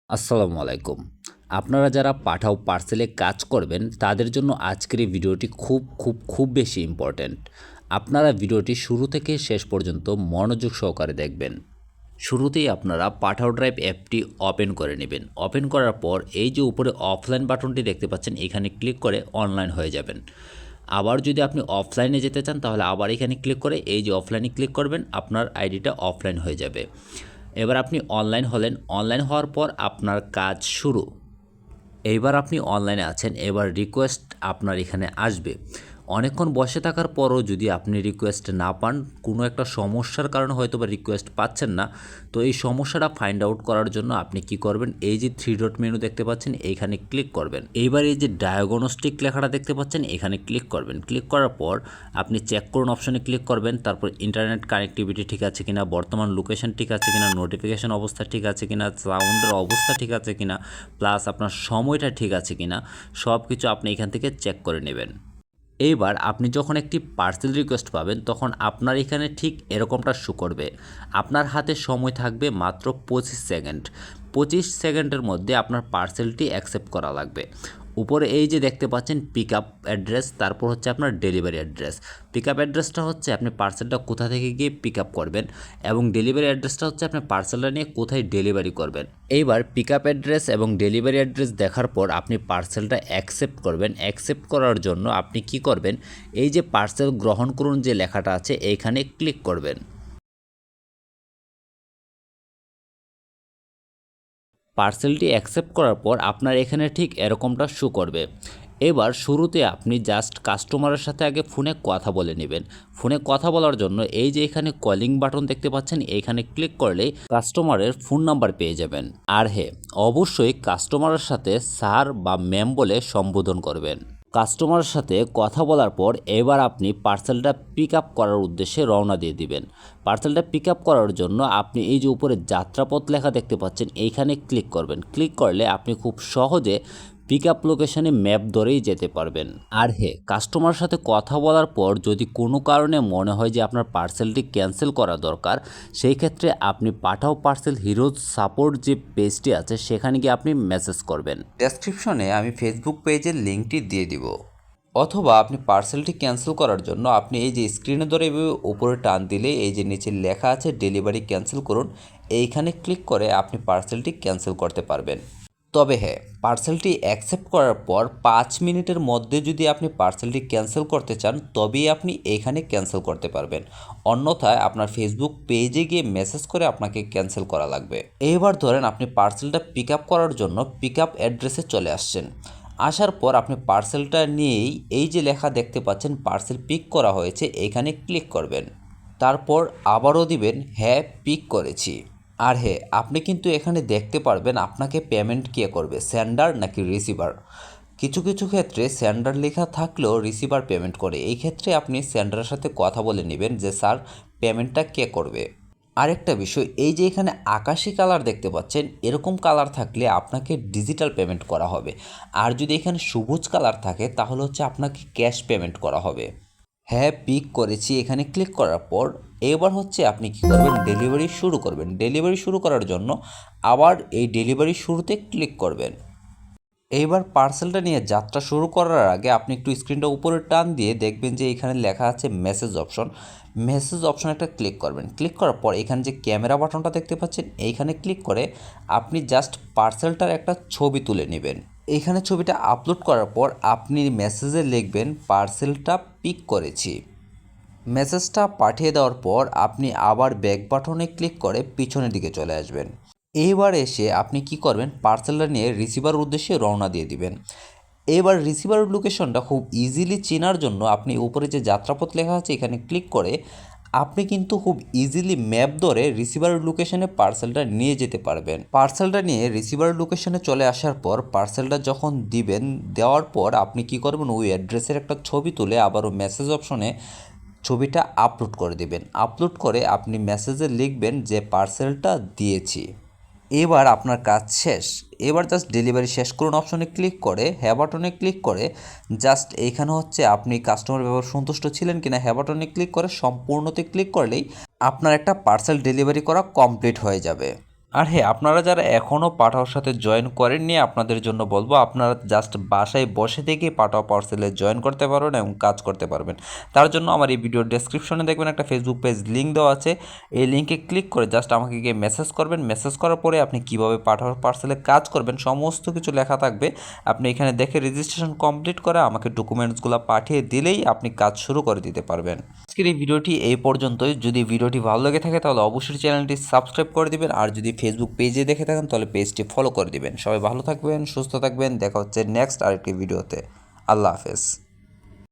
আসসালামু আলাইকুম। আপনারা যারা পাঠাও পার্সেলে কাজ করবেন তাদের জন্য আজকের এই ভিডিওটি খুব বেশি ইম্পর্ট্যান্ট। আপনারা ভিডিওটি শুরু থেকে শেষ পর্যন্ত মনোযোগ সহকারে দেখবেন। শুরুতেই আপনারা পাঠাও ড্রাইভ অ্যাপটি ওপেন করে নেবেন। ওপেন করার পর এই যে উপরে অফলাইন বাটনটি দেখতে পাচ্ছেন, এখানে ক্লিক করে অনলাইন হয়ে যাবেন। আবার যদি আপনি অফলাইনে যেতে চান তাহলে আবার এখানে ক্লিক করে এই যে অফলাইনে ক্লিক করবেন, আপনার আইডিটা অফলাইন হয়ে যাবে। এবার আপনি অনলাইন হলেন। অনলাইন হওয়ার পর আপনার কাজ শুরু। এইবার আপনি অনলাইনে আছেন, এবার রিকোয়েস্ট আপনার এখানে আসবে। অনেকক্ষণ বসে থাকার পরও যদি আপনি রিকোয়েস্ট না পান, কোনো একটা সমস্যার কারণে হয়তো বা রিকোয়েস্ট পাচ্ছেন না, তো এই সমস্যাটা ফাইন্ড আউট করার জন্য আপনি কি করবেন, এই যে 3 ডট মেনু দেখতে পাচ্ছেন এইখানে ক্লিক করবেন। এইবার এই যে ডায়াগনস্টিক লেখাটা দেখতে পাচ্ছেন এখানে ক্লিক করবেন। ক্লিক করার পর আপনি চেক করুন অপশনে ক্লিক করবেন। তারপর ইন্টারনেট কানেক্টিভিটি ঠিক আছে কিনা, বর্তমান লোকেশন ঠিক আছে কিনা, নোটিফিকেশন অবস্থা ঠিক আছে কিনা, সাউন্ডের অবস্থা ঠিক আছে কিনা, প্লাস আপনার সময়টা ঠিক আছে কিনা, সব কিছু আপনি এখান থেকে চেক করে নেবেন। এইবার আপনি যখন একটি পার্সেল রিকোয়েস্ট পাবেন তখন আপনার এখানে ঠিক এরকমটা শো করবে। আপনার হাতে সময় থাকবে মাত্র 25 সেকেন্ড। 25 সেকেন্ডের মধ্যে আপনার পার্সেলটি অ্যাকসেপ্ট করা লাগবে। উপরে এই যে দেখতে পাচ্ছেন পিক আপ অ্যাড্রেস, তারপর হচ্ছে আপনার ডেলিভারি অ্যাড্রেস। পিক আপ অ্যাড্রেসটা হচ্ছে আপনি পার্সেলটা কোথা থেকে গিয়ে পিক আপ করবেন, এবং ডেলিভারি অ্যাড্রেসটা হচ্ছে আপনি পার্সেলটা নিয়ে কোথায় ডেলিভারি করবেন। এইবার পিক আপ অ্যাড্রেস এবং ডেলিভারি অ্যাড্রেস দেখার পর আপনি পার্সেলটা অ্যাকসেপ্ট করবেন। অ্যাকসেপ্ট করার জন্য আপনি কি করবেন, এই যে পার্সেল গ্রহণ করুন যে লেখাটা আছে এইখানে ক্লিক করবেন। পার্সেলটি অ্যাকসেপ্ট করার পর আপনার এখানে ঠিক এরকমটা শো করবে। এবার শুরুতে আপনি জাস্ট কাস্টমারের সাথে আগে ফোনে কথা বলে নেবেন। ফোনে কথা বলার জন্য এই যে এখানে কলিং বাটন দেখতে পাচ্ছেন এইখানে ক্লিক করলেই কাস্টমারের ফোন নাম্বার পেয়ে যাবেন। আর হ্যাঁ, অবশ্যই কাস্টমারের সাথে স্যার বা ম্যাম বলে সম্বোধন করবেন। কাস্টমারের সাথে কথা বলার পর এবার আপনি পার্সেলটা পিক আপ করার উদ্দেশ্যে রওনা দিয়ে দিবেন। পার্সেলটা পিক আপ করার জন্য আপনি এই যে উপরে যাত্রাপথ লেখা দেখতে পাচ্ছেন এইখানে ক্লিক করবেন। ক্লিক করলে আপনি খুব সহজে পিক আপ লোকেশনে ম্যাপ ধরেই যেতে পারবেন। আর হ্যাঁ, কাস্টমারের সাথে কথা বলার পর যদি কোনো কারণে মনে হয় যে আপনার পার্সেলটি ক্যান্সেল করা দরকার, সেই ক্ষেত্রে আপনি পাঠাও পার্সেল হিরোজ সাপোর্ট যে পেজটি আছে সেখানে গিয়ে আপনি মেসেজ করবেন। ডেসক্রিপশনে আমি ফেসবুক পেজের লিঙ্কটি দিয়ে দিব। অথবা আপনি পার্সেলটি ক্যান্সেল করার জন্য আপনি এই যে স্ক্রিনে ধরে উপরে টান দিলে এই যে নিচে লেখা আছে ডেলিভারি ক্যান্সেল করুন, এইখানে ক্লিক করে আপনি পার্সেলটি ক্যান্সেল করতে পারবেন। তবে হ্যাঁ, পার্সেলটি অ্যাকসেপ্ট করার পর 5 মিনিটের মধ্যে যদি আপনি পার্সেলটি ক্যান্সেল করতে চান তবেই আপনি এইখানে ক্যান্সেল করতে পারবেন। অন্যথায় আপনার ফেসবুক পেজে গিয়ে মেসেজ করে আপনাকে ক্যান্সেল করা লাগবে। এবার ধরেন আপনি পার্সেলটা পিক আপ করার জন্য পিক আপ অ্যাড্রেসে চলে আসছেন। আসার পর আপনি পার্সেলটা নিয়েই এই যে লেখা দেখতে পাচ্ছেন পার্সেল পিক করা হয়েছে এখানে ক্লিক করবেন। তারপর আবারও দিবেন হ্যাঁ পিক করেছি। আর হ্যাঁ, আপনি কিন্তু এখানে দেখতে পারবেন আপনাকে পেমেন্ট কে করবে, সেন্ডার নাকি রিসিভার। কিছু কিছু ক্ষেত্রে সেন্ডার লেখা থাকলেও রিসিভার পেমেন্ট করে। এই ক্ষেত্রে আপনি সেন্ডারের সাথে কথা বলে নেবেন যে স্যার পেমেন্টটা কে করবে। আরেকটা বিষয়, এই যে এখানে আকাশি কালার দেখতে পাচ্ছেন এরকম কালার থাকলে আপনাকে ডিজিটাল পেমেন্ট করা হবে। আর যদি এখানে সবুজ কালার থাকে তাহলে হচ্ছে আপনাকে ক্যাশ পেমেন্ট করা হবে। হ্যাঁ পিক করেছি এখানে ক্লিক করার পর এবার হচ্ছে আপনি কি করবেন, ডেলিভারি শুরু করবেন। ডেলিভারি শুরু করার জন্য আবার এই ডেলিভারি শুরুতে ক্লিক করবেন। এইবার পার্সেলটা নিয়ে যাত্রা শুরু করার আগে আপনি একটু স্ক্রিনটা উপরে টান দিয়ে দেখবেন যে এখানে লেখা আছে মেসেজ অপশন। মেসেজ অপশন একটা ক্লিক করবেন। ক্লিক করার পর এখানে যে ক্যামেরা বাটনটা দেখতে পাচ্ছেন এইখানে ক্লিক করে আপনি জাস্ট পার্সেলটার একটা ছবি তুলে নেবেন। এইখানে ছবিটা আপলোড করার পর আপনি মেসেজে লিখবেন পার্সেলটা পিক করেছি। মেসেজটা পাঠিয়ে দেওয়ার পর আপনি আবার ব্যাক বাটনে ক্লিক করে পিছনের দিকে চলে আসবেন। এবার এসে আপনি কি করবেন, পার্সেলটা নিয়ে রিসিভার উদ্দেশ্যে রওনা দিয়ে দিবেন। এবার রিসিভার লোকেশনটা খুব ইজিলি চেনার জন্য আপনি উপরে যে যাত্রাপথ লেখা আছে এখানে ক্লিক করে আপনি কিন্তু খুব ইজিলি ম্যাপ ধরে রিসিভার লোকেশনে পার্সেলটা নিয়ে যেতে পারবেন। পার্সেলটা নিয়ে রিসিভার লোকেশনে চলে আসার পর পার্সেলটা যখন দিবেন, দেওয়ার পর আপনি কি করবেন, ওই অ্যাড্রেসের একটা ছবি তুলে আবারও মেসেজ অপশনে ছবিটা আপলোড করে দেবেন। আপলোড করে আপনি মেসেজে লিখবেন যে পার্সেলটা দিয়েছি। এবার আপনার কাজ শেষ। এবার জাস্ট ডেলিভারি শেষ করুন অপশনে ক্লিক করে হ্যাঁ বাটনে ক্লিক করে জাস্ট এইখানে হচ্ছে আপনি কাস্টমার ব্যবহার সন্তুষ্ট ছিলেন কিনা হ্যাঁ বাটনে ক্লিক করে সম্পূর্ণতে ক্লিক করলেই আপনার একটা পার্সেল ডেলিভারি করা কমপ্লিট হয়ে যাবে। আর হ্যাঁ, আপনারা যারা এখনও পাঠাওর সাথে জয়েন করেননি আপনাদের জন্য বলবো আপনারা জাস্ট বাসায় বসে থেকেই পাঠাও পার্সেলে জয়েন করতে পারবেন এবং কাজ করতে পারবেন। তার জন্য আমার এই ভিডিওর ডেসক্রিপশনে দেখবেন একটা ফেসবুক পেজ লিঙ্ক দেওয়া আছে। এই লিঙ্কে ক্লিক করে জাস্ট আমাকে গিয়ে মেসেজ করবেন। মেসেজ করার পরে আপনি কীভাবে পাঠাও পার্সেলে কাজ করবেন সমস্ত কিছু লেখা থাকবে। আপনি এখানে দেখে রেজিস্ট্রেশন কমপ্লিট করে আমাকে ডকুমেন্টসগুলো পাঠিয়ে দিলেই আপনি কাজ শুরু করে দিতে পারবেন। আজকের এই ভিডিওটি এই পর্যন্তই। যদি ভিডিওটি ভালো লেগে থাকে তাহলে অবশ্যই চ্যানেলটি সাবস্ক্রাইব করে দিবেন, আর যদি ফেসবুক পেজে দেখে থাকেন তাহলে পেজটি ফলো করে দিবেন। সবাই ভালো থাকবেন, সুস্থ থাকবেন। দেখা হচ্ছে নেক্সট আরেকটি ভিডিওতে। আল্লাহ হাফেজ।